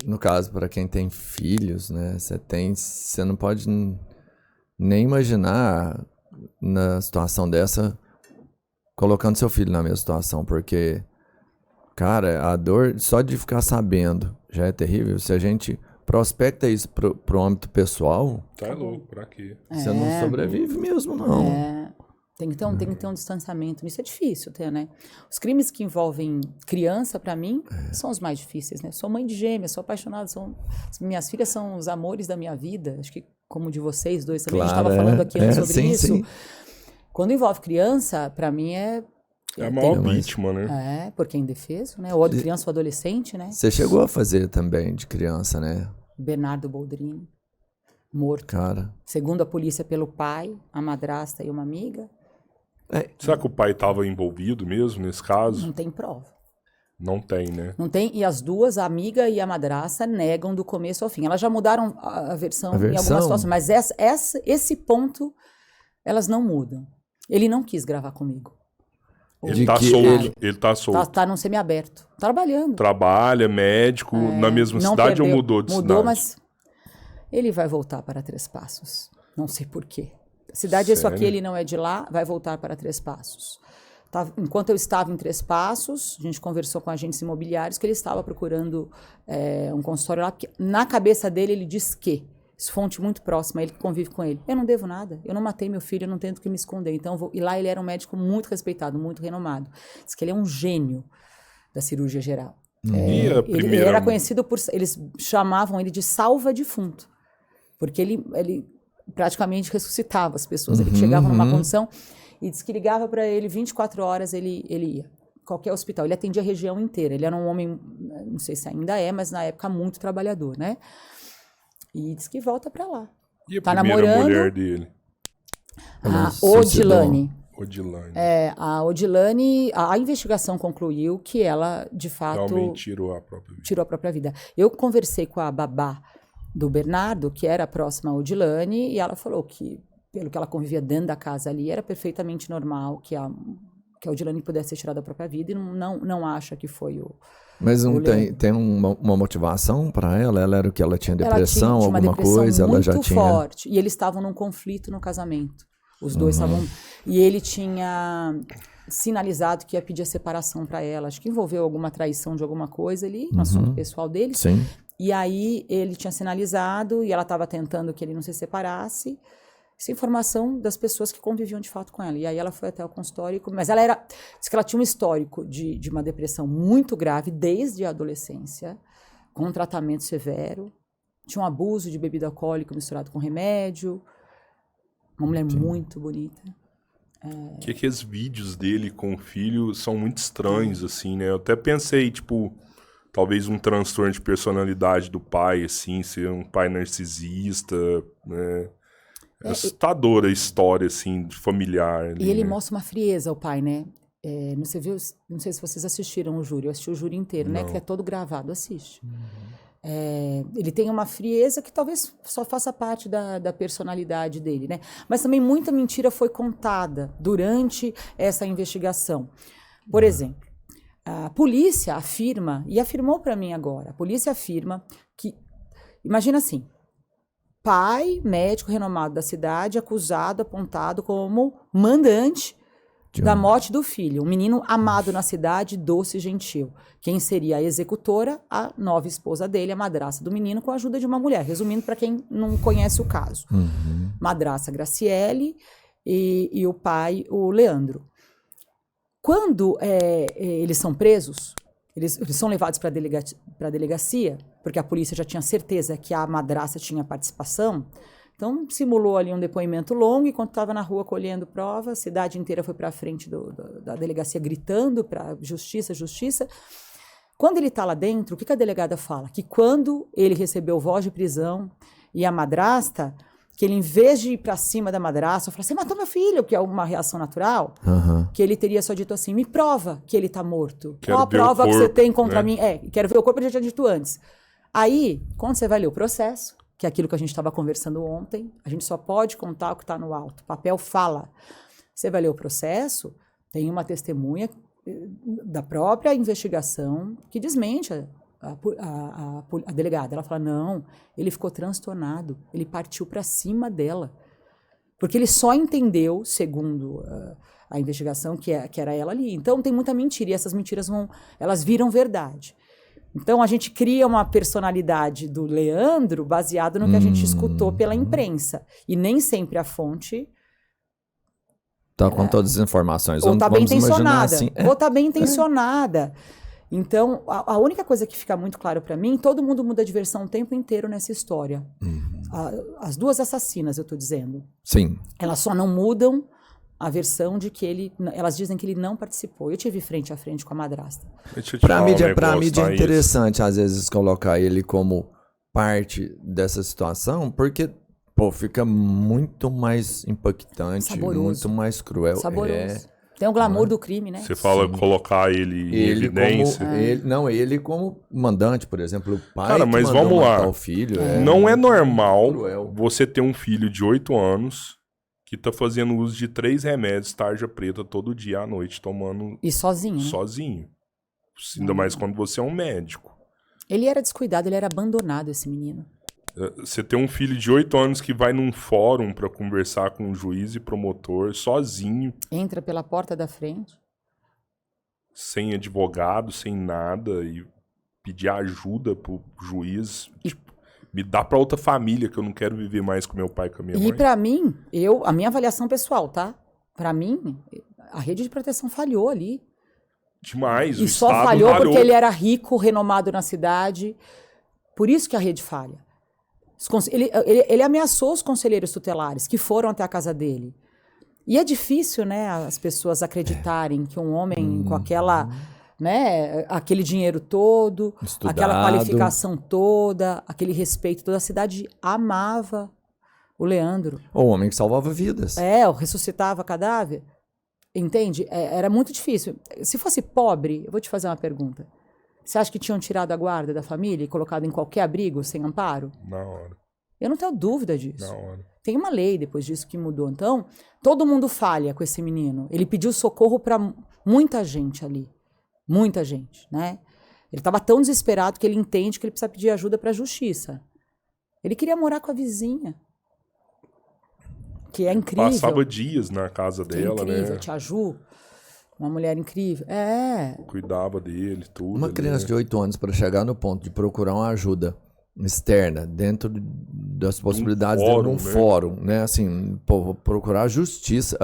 No caso, para quem tem filhos, né? Você não pode nem imaginar na situação dessa, colocando seu filho na mesma situação, porque, cara, a dor só de ficar sabendo já é terrível. Se a gente prospecta isso pro âmbito pessoal, Tá louco, pra quê? você não sobrevive mesmo, não. Tem que ter um distanciamento. Isso é difícil ter, né? Os crimes que envolvem criança, pra mim, são os mais difíceis, né? Sou mãe de gêmeas, sou apaixonada, minhas filhas são os amores da minha vida. Acho que como de vocês dois também, Claro, a gente estava falando aqui antes sobre sim, isso. sim. Quando envolve criança, pra mim É a maior vítima, né? porque é indefeso, né? Ou de criança ou adolescente, né? Você chegou a fazer também de criança, né? Bernardo Boldrini, morto. Cara. Segundo a polícia, pelo pai, a madrasta e uma amiga. Será que o pai estava envolvido mesmo nesse caso? Não tem prova. Não tem, né? Não tem, e as duas, a amiga e a madrasta, negam do começo ao fim. Elas já mudaram a versão em algumas situações, mas esse ponto, elas não mudam. Ele não quis gravar comigo. Ele tá solto. Ele tá solto. Tá num semiaberto, trabalhando. Trabalha, médico, na mesma cidade ou mudou de cidade? Mudou, mas ele vai voltar para Três Passos. Não sei por quê. A cidade é isso aqui, ele não é de lá, vai voltar para Três Passos. Enquanto eu estava em Três Passos, a gente conversou com agentes imobiliários que ele estava procurando um consultório lá, porque na cabeça dele ele diz que, fonte muito próxima, ele que convive com ele, eu não devo nada, eu não matei meu filho, eu não tenho do que me esconder, então e lá ele era um médico muito respeitado, muito renomado. Diz que ele é um gênio da cirurgia geral. Ele era conhecido por, eles chamavam ele de salva-defunto, porque ele praticamente ressuscitava as pessoas, ele chegava numa condição e diz que ligava para ele 24 horas, ele ia. Qualquer hospital, ele atendia a região inteira, ele era um homem, não sei se ainda é, mas na época muito trabalhador, né? E diz que volta para lá. E a tá primeira namorando mulher dele? a Odilane. A Odilane, a investigação concluiu que ela, de fato... Realmente tirou a própria vida. Tirou a própria vida. Eu conversei com a babá do Bernardo, que era próxima a Odilane, e ela falou que, pelo que ela convivia dentro da casa ali, era perfeitamente normal que a Odilane pudesse ter tirado a própria vida, e não acha que foi o... Mas não tem uma motivação para ela? Ela era o que? Ela tinha depressão, tinha alguma depressão coisa? Ela já tinha... muito forte. E eles estavam num conflito no casamento. Os dois estavam... E ele tinha sinalizado que ia pedir a separação para ela. Acho que envolveu alguma traição de alguma coisa ali, no assunto pessoal dele. Sim. E aí ele tinha sinalizado e ela estava tentando que ele não se separasse. Essa informação das pessoas que conviviam de fato com ela. E aí ela foi até o consultório, mas ela diz que ela tinha um histórico de uma depressão muito grave desde a adolescência, com um tratamento severo, tinha um abuso de bebida alcoólica misturado com remédio, uma mulher muito bonita. Que aqueles vídeos dele com o filho são muito estranhos, assim, né? Eu até pensei, tipo, talvez um transtorno de personalidade do pai, assim, ser um pai narcisista, né? É assustadora a história, assim, familiar. Ali, e ele né? mostra uma frieza, o pai, né? Não sei se vocês assistiram o júri, eu assisti o júri inteiro, né? Que é todo gravado, assiste. Ele tem uma frieza que talvez só faça parte da personalidade dele, né? Mas também muita mentira foi contada durante essa investigação. Por exemplo, a polícia afirma, e afirmou para mim agora, a polícia afirma que, imagina assim, pai, médico renomado da cidade, acusado, apontado como mandante da morte do filho, um menino amado na cidade, doce e gentil. Quem seria a executora? A nova esposa dele, a madraça do menino, com a ajuda de uma mulher. Resumindo, para quem não conhece o caso. Madraça Graciele e o pai, o Leandro. Quando eles são presos, eles são levados para a delegacia, porque a polícia já tinha certeza que a madraça tinha participação. Então, simulou ali um depoimento longo, e quando estava na rua colhendo prova, a cidade inteira foi para a frente da delegacia gritando para justiça, justiça. Quando ele está lá dentro, o que a delegada fala? Que quando ele recebeu voz de prisão e a madrasta, que ele, em vez de ir para cima da madrasta, fala: você matou meu filho, que é uma reação natural, que ele teria só dito assim: me prova que ele está morto. Qual a prova que você tem contra mim? Quero ver o corpo, ele já tinha dito antes. Aí, quando você vai ler o processo, que é aquilo que a gente estava conversando ontem, a gente só pode contar o que está no auto. O papel fala. Você vai ler o processo, tem uma testemunha da própria investigação que desmente a delegada. Ela fala, não, ele ficou transtornado, ele partiu para cima dela. Porque ele só entendeu, segundo a investigação, que era ela ali. Então tem muita mentira, e essas mentiras elas viram verdade. Então a gente cria uma personalidade do Leandro baseado no que a gente escutou pela imprensa. E nem sempre a fonte... Tá com todas as informações. Ou tá bem intencionada. Assim, ou tá bem intencionada. Então, a única coisa que fica muito claro para mim, todo mundo muda de versão o tempo inteiro nessa história. As duas assassinas, eu tô dizendo. Sim. Elas só não mudam a versão de que elas dizem que ele não participou. Eu tive frente a frente com a madrasta. Pra mídia é interessante, às vezes, colocar ele como parte dessa situação, porque, pô, fica muito mais impactante, saboroso. Muito mais cruel. Saboroso. Tem o glamour do crime, né? Você fala colocar ele em evidência. Ele como mandante, por exemplo, o pai. Cara, mas vamos lá. O filho, não é normal você ter um filho de 8 anos que tá fazendo uso de 3 remédios tarja preta todo dia à noite, tomando... E sozinho, né? Sozinho. Ainda mais quando você é um médico. Ele era descuidado, ele era abandonado, esse menino. Você tem um filho de 8 anos que vai num fórum pra conversar com um juiz e promotor, sozinho. Entra pela porta da frente. Sem advogado, sem nada, e pedir ajuda pro juiz. Tipo, me dá pra outra família, que eu não quero viver mais com meu pai e com a minha mãe. E pra mim, a minha avaliação pessoal, tá? Pra mim, a rede de proteção falhou ali. Demais. E só falhou porque ele era rico, renomado na cidade. Por isso que a rede falha. Ele ameaçou os conselheiros tutelares que foram até a casa dele. E é difícil, né, as pessoas acreditarem que um homem com aquela, né, aquele dinheiro todo, estudado, aquela qualificação toda, aquele respeito, toda a cidade amava o Leandro. O homem que salvava vidas. Ressuscitava cadáver. Entende? Era muito difícil. Se fosse pobre, eu vou te fazer uma pergunta. Você acha que tinham tirado a guarda da família e colocado em qualquer abrigo, sem amparo? Na hora. Eu não tenho dúvida disso. Na hora. Tem uma lei depois disso que mudou. Então, todo mundo falha com esse menino. Ele pediu socorro para muita gente ali. Muita gente, né? Ele estava tão desesperado que ele entende que ele precisa pedir ajuda para a justiça. Ele queria morar com a vizinha. Que é incrível. Passava dias na casa dela, incrível, né? Tia Ju. Uma mulher incrível. Cuidava dele, tudo. Uma criança de 8 anos, para chegar no ponto de procurar uma ajuda externa, dentro das possibilidades dele num fórum, né? Assim, pô, procurar a justiça,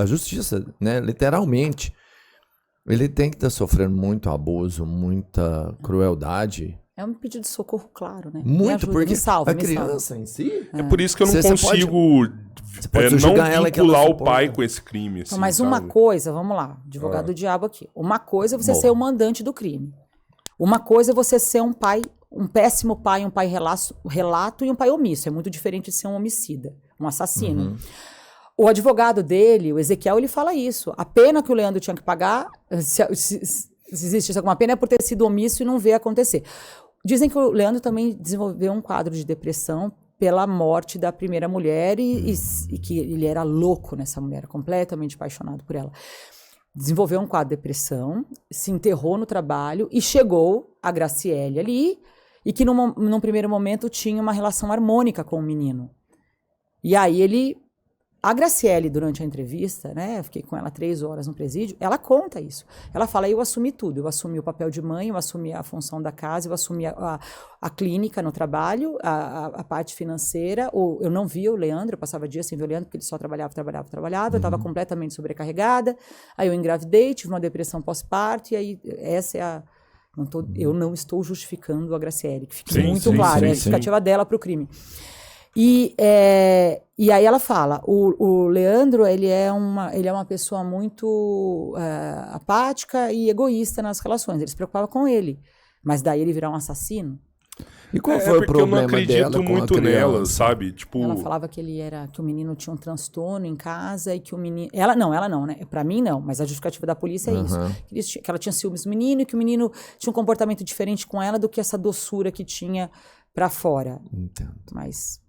né? Literalmente. Ele tem que estar sofrendo muito abuso, muita crueldade. É um pedido de socorro, claro, né? Muito, porque me criança em si... É por isso que eu não consigo não vincular o pai com esse crime. Assim, mas uma coisa, vamos lá, advogado do diabo aqui. Uma coisa é você ser o mandante do crime. Uma coisa é você ser um pai, um péssimo pai, um pai relato e um pai omisso. É muito diferente de ser um homicida, um assassino. O advogado dele, o Ezequiel, ele fala isso. A pena que o Leandro tinha que pagar, se existisse alguma pena, é por ter sido omisso e não ver acontecer. Dizem que o Leandro também desenvolveu um quadro de depressão pela morte da primeira mulher e que ele era louco nessa mulher, completamente apaixonado por ela. Desenvolveu um quadro de depressão, se enterrou no trabalho e chegou a Graciele ali e que num primeiro momento tinha uma relação harmônica com o menino. E aí a Graciele, durante a entrevista, né, eu fiquei com ela 3 horas no presídio, ela conta isso. Ela fala, eu assumi tudo, eu assumi o papel de mãe, eu assumi a função da casa, eu assumi a clínica no trabalho, a parte financeira, eu não via o Leandro, eu passava dias sem ver o Leandro, porque ele só trabalhava, eu estava completamente sobrecarregada, aí eu engravidei, tive uma depressão pós-parto, e aí essa é eu não estou justificando a Graciele, que fique muito claro, é a justificativa dela para o crime. E aí ela fala, o Leandro, ele é uma pessoa muito apática e egoísta nas relações, ele se preocupava com ele, mas daí ele virar um assassino. E qual foi o problema dela? Eu não acredito muito nela, sabe? Tipo... Ela falava que que o menino tinha um transtorno em casa e que o menino... Ela não, né? Pra mim não, mas a justificativa da polícia é isso. Que ela tinha ciúmes do menino e que o menino tinha um comportamento diferente com ela do que essa doçura que tinha pra fora. Entendo. Mas...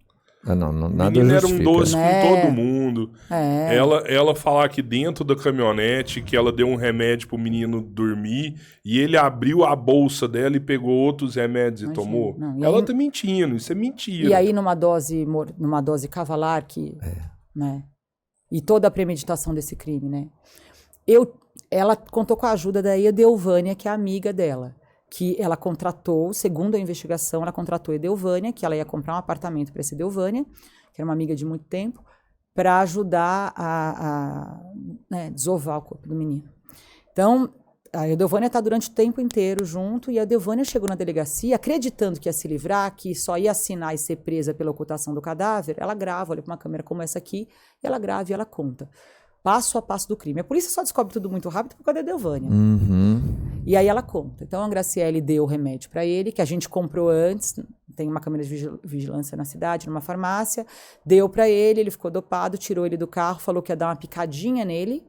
Nada era um doce com todo Né? mundo. É. Ela falar que dentro da caminhonete que ela deu um remédio pro menino dormir e ele abriu a bolsa dela e pegou outros remédios e Imagina, tomou. não, e Ela aí- tá mentindo, isso é mentira. E aí, numa dose cavalar, né? E toda a premeditação desse crime, né? Ela contou com a ajuda da Edelvânia, que é amiga dela, que ela contratou, segundo a investigação, ela contratou a Edelvânia, que ela ia comprar um apartamento para essa Edelvânia, que era uma amiga de muito tempo, para ajudar a desovar o corpo do menino. Então, a Edelvânia está durante o tempo inteiro junto, e a Edelvânia chegou na delegacia acreditando que ia se livrar, que só ia assinar e ser presa pela ocultação do cadáver. Ela grava, olha para uma câmera como essa aqui, e ela grava e ela conta. Passo a passo do crime. A polícia só descobre tudo muito rápido por causa da Edelvânia. E aí ela conta. Então a Graciele deu o remédio para ele, que a gente comprou antes, tem uma câmera de vigilância na cidade, numa farmácia, deu para ele ficou dopado, tirou ele do carro, falou que ia dar uma picadinha nele,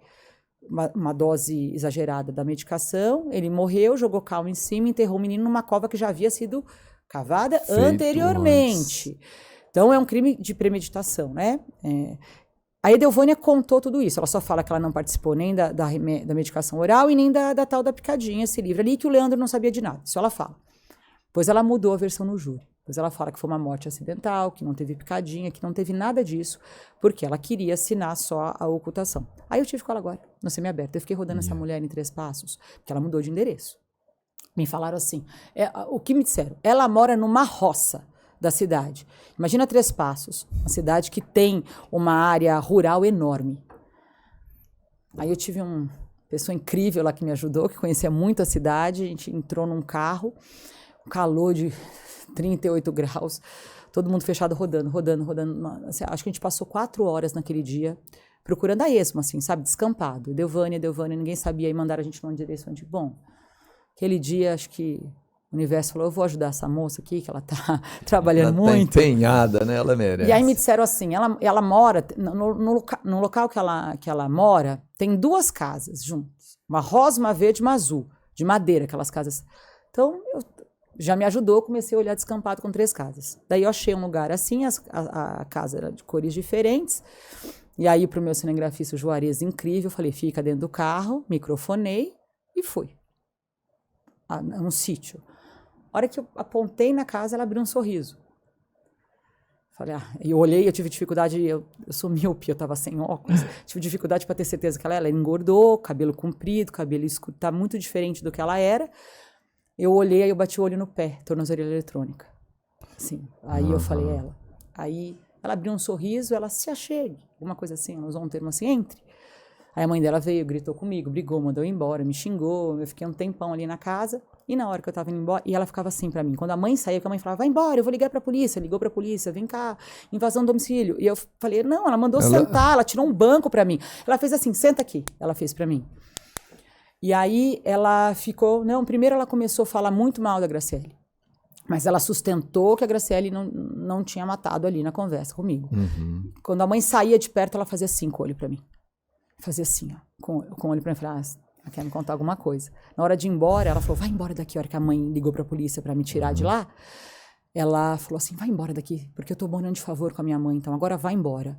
uma dose exagerada da medicação, ele morreu, jogou cal em cima, enterrou o menino numa cova que já havia sido cavada anteriormente. Então é um crime de premeditação, né? A Edelvânia contou tudo isso, ela só fala que ela não participou nem da medicação oral e nem da tal da picadinha, esse livro ali, que o Leandro não sabia de nada, isso ela fala. Pois ela mudou a versão no júri, pois ela fala que foi uma morte acidental, que não teve picadinha, que não teve nada disso, porque ela queria assinar só a ocultação. Aí eu tive com ela agora, no semiaberto, eu fiquei rodando essa mulher em 3 passos, porque ela mudou de endereço. Me falaram assim, o que me disseram? Ela mora numa roça da cidade. Imagina 3 Passos, uma cidade que tem uma área rural enorme. Aí eu tive uma pessoa incrível lá que me ajudou, que conhecia muito a cidade, a gente entrou num carro, um calor de 38 graus, todo mundo fechado rodando. Assim, acho que a gente passou 4 horas naquele dia, procurando a esmo, assim, sabe, descampado. Edelvânia, ninguém sabia, e mandaram a gente numa direção de, bom, aquele dia acho que o universo falou, eu vou ajudar essa moça aqui, que ela tá trabalhando ela muito. Tá empenhada, né? Ela merece. E aí me disseram assim, ela mora, no local que ela mora, tem 2 casas juntas. Uma rosa, uma verde e uma azul, de madeira, aquelas casas. Então, já me ajudou, comecei a olhar descampado com 3 casas. Daí eu achei um lugar assim, a casa era de cores diferentes. E aí pro meu cinegrafista, o Juarez, incrível, eu falei, fica dentro do carro, microfonei e fui. Um sítio. A hora que eu apontei na casa, ela abriu um sorriso. Falei, eu olhei, eu tive dificuldade, eu sou míope, eu tava sem óculos, tive dificuldade para ter certeza que ela engordou, cabelo comprido, cabelo escuro, tá muito diferente do que ela era. Eu olhei, aí eu bati o olho no pé, tornozeleira eletrônica. Assim, aí eu falei, Aí ela abriu um sorriso, ela se achegue, alguma coisa assim, ela usou um termo assim, entre. Aí a mãe dela veio, gritou comigo, brigou, mandou eu ir embora, me xingou, eu fiquei um tempão ali na casa, e na hora que eu tava indo embora, e ela ficava assim pra mim, quando a mãe saía, que a mãe falava, vai embora, eu vou ligar pra polícia, ligou pra polícia, vem cá, invasão do domicílio, e eu falei, não, ela mandou sentar, ela tirou um banco pra mim, ela fez assim, senta aqui, ela fez pra mim. E aí ela ficou, primeiro ela começou a falar muito mal da Graciele, mas ela sustentou que a Graciele não tinha matado ali na conversa comigo. Quando a mãe saía de perto, ela fazia assim com o olho pra mim. Fazia assim, ó, com o olho pra mim, falava, ela quer me contar alguma coisa. Na hora de ir embora, ela falou, vai embora daqui. A hora que a mãe ligou pra polícia pra me tirar de lá, ela falou assim, vai embora daqui, porque eu tô morando de favor com a minha mãe, então agora vai embora.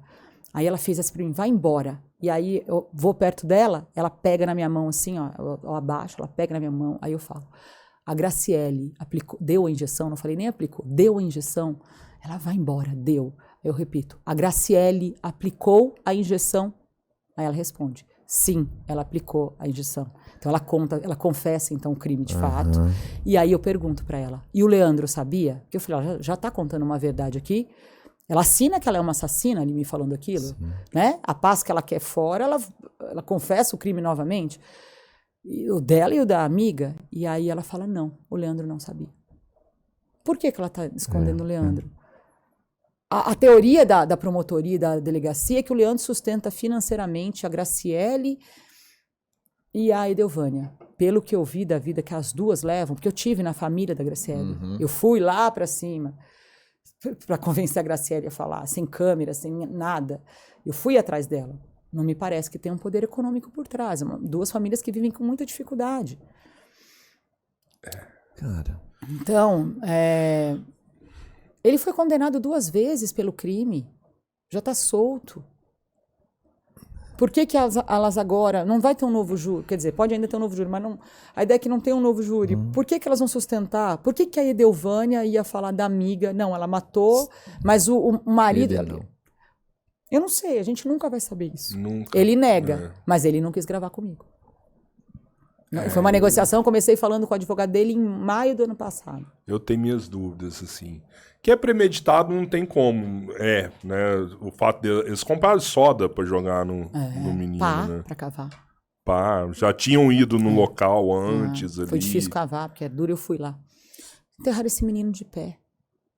Aí ela fez assim pra mim, vai embora. E aí eu vou perto dela, ela pega na minha mão assim, ó, eu abaixo, ela pega na minha mão, aí eu falo, a Graciele deu a injeção, não falei nem aplicou, deu a injeção, ela vai embora, deu. Eu repito, a Graciele aplicou a injeção. Aí ela responde, sim, ela aplicou a injeção. Então ela confessa então o crime de fato. E aí eu pergunto pra ela, e o Leandro sabia? Porque eu falei, ela já tá contando uma verdade aqui. Ela assina que ela é uma assassina, ali me falando aquilo, né? A paz que ela quer fora, ela confessa o crime novamente. E o dela e o da amiga. E aí ela fala, não, o Leandro não sabia. Por que ela tá escondendo o Leandro? A teoria da promotoria e da delegacia é que o Leandro sustenta financeiramente a Graciele e a Edelvânia. Pelo que eu vi da vida que as duas levam, porque eu tive na família da Graciele. Eu fui lá para cima para convencer a Graciele a falar, sem câmera, sem nada. Eu fui atrás dela. Não me parece que tem um poder econômico por trás. 2 famílias que vivem com muita dificuldade. Cara. Então, Ele foi condenado 2 vezes pelo crime. Já está solto. Por que elas agora... Não vai ter um novo júri. Quer dizer, pode ainda ter um novo júri, mas não, a ideia é que não tem um novo júri. Por que elas vão sustentar? Por que a Edelvânia ia falar da amiga? Não, ela matou, mas o marido... Eu não sei, a gente nunca vai saber isso. Nunca. Ele nega, mas ele não quis gravar comigo. Foi uma negociação, comecei falando com o advogado dele em maio do ano passado. Eu tenho minhas dúvidas, assim. Que é premeditado, não tem como. Né? O fato de eles compraram soda pra jogar no menino, né? Pra cavar. Já tinham ido no local antes ali. Foi difícil cavar, porque é duro, eu fui lá. Enterraram esse menino de pé.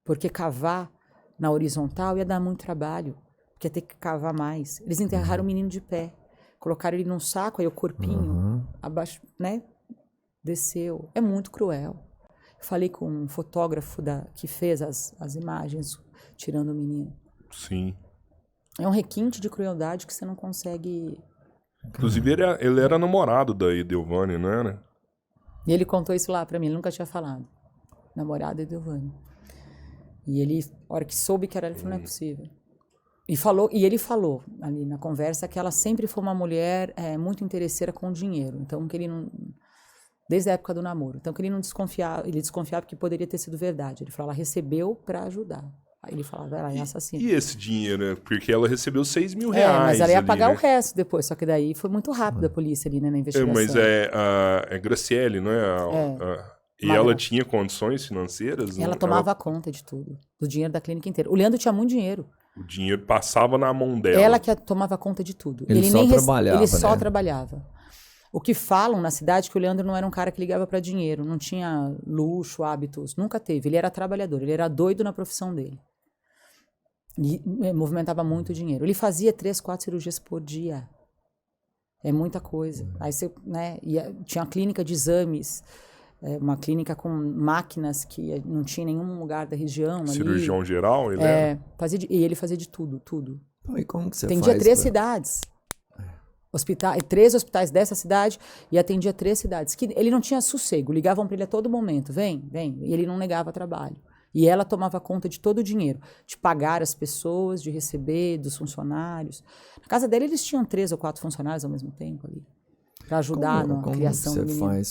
Porque cavar na horizontal ia dar muito trabalho. Porque ia ter que cavar mais. Eles enterraram o menino de pé. Colocaram ele num saco, aí o corpinho abaixo, né? Desceu. É muito cruel. Eu falei com um fotógrafo que fez as imagens tirando o menino. Sim. É um requinte de crueldade que você não consegue... Inclusive, ele era namorado da Edelvânia, não era? E ele contou isso lá pra mim, ele nunca tinha falado. Namorado da Edelvânia. E ele, a hora que soube que era, ele falou, não é possível. E ele falou ali na conversa que ela sempre foi uma mulher muito interesseira com o dinheiro. Então, que ele não... Desde a época do namoro. Então, que ele não desconfiava, ele desconfiava que poderia ter sido verdade. Ele falou, ela recebeu pra ajudar. Aí ele falava, ela é assassina. E esse dinheiro, né? Porque ela recebeu 6 mil reais. Mas ela ia pagar né? o resto depois. Só que daí foi muito rápido a polícia ali, né, na investigação. Mas é Graciele, não é? E ela tinha condições financeiras? Ela tomava conta de tudo. Do dinheiro da clínica inteira. O Leandro tinha muito dinheiro. O dinheiro passava na mão dela. Ela que tomava conta de tudo. Ele só trabalhava. O que falam na cidade é que o Leandro não era um cara que ligava para dinheiro, não tinha luxo, hábitos, nunca teve. Ele era trabalhador, ele era doido na profissão dele. E movimentava muito dinheiro. Ele fazia 3, 4 cirurgias por dia. É muita coisa. Aí você, né, tinha uma clínica de exames, uma clínica com máquinas que não tinha em nenhum lugar da região. Cirurgião geral? Ele e ele fazia de tudo. Então, e como que você atendia faz 3 cidades. 3 hospitais dessa cidade e atendia 3 cidades. Que ele não tinha sossego, ligavam para ele a todo momento, vem. E ele não negava trabalho. E ela tomava conta de todo o dinheiro, de pagar as pessoas, de receber dos funcionários. Na casa dele eles tinham 3 ou 4 funcionários ao mesmo tempo ali, para ajudar na criação do menino. Como você faz